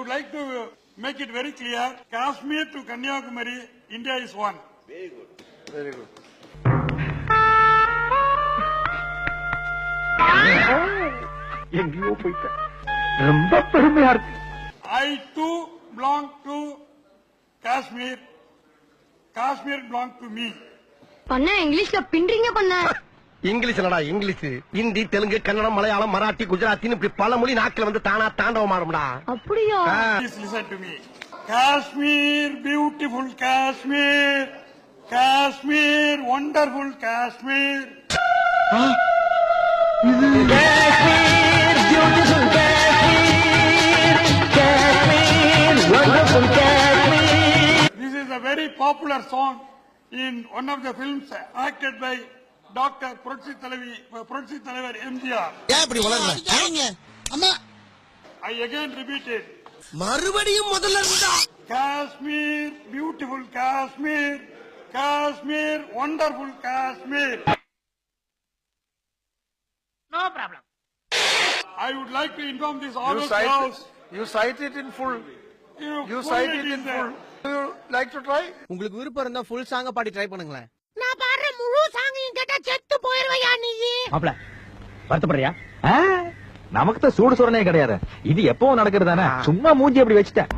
would like to make it very clear, Kashmir to Kanyakumari, India is one. Very good. Very good. எங்கேயோ போயிட்டேன். ரொம்ப பெருமையா இருக்கு. I too belong to Kashmir. Kashmir belong to me. பண்ண இங்கிலீஷ்ல பின்றீங்க பண்ண. English என்னடா இங்கிலீஷ், ஹிந்தி, தெலுங்கு, கன்னடம், மலையாளம், மராட்டி, குஜராத்தின்னு இப்படி பல மொழி நாக்கில் வந்து தானா தாண்டவம் ஆடும்டா. அப்படியா? Please listen to me. Kashmir, beautiful Kashmir. Kashmir, wonderful Kashmir. This is a very popular song in one of the films acted by Dr. Puratchi Thalaivar MGR. ஏன் இப்படி வளர்ற? அம்மா I again repeat it. மறுபடியும் முதல்ல இருந்தா. Kashmir, beautiful Kashmir. Kashmir, wonderful Kashmir. No problem. I would like to inform this You August House. cite it in full. You cite it in full. Do you like to try? உங்களுக்கு விருப்பம் இருந்தா full சாங்க பாடி try பண்ணுங்களேன். நான் பாடுற முழு சாங்கையும் கேட்டா செத்து போயிருவையா நீ? மாப்ள வருத்தப்படுறியா? நமக்கு தான் சூடு சுரணே கிடையாது. இது எப்பவும் நடக்கிறது தானே. சும்மா மூஞ்சி அப்படி வச்சுட்டேன்.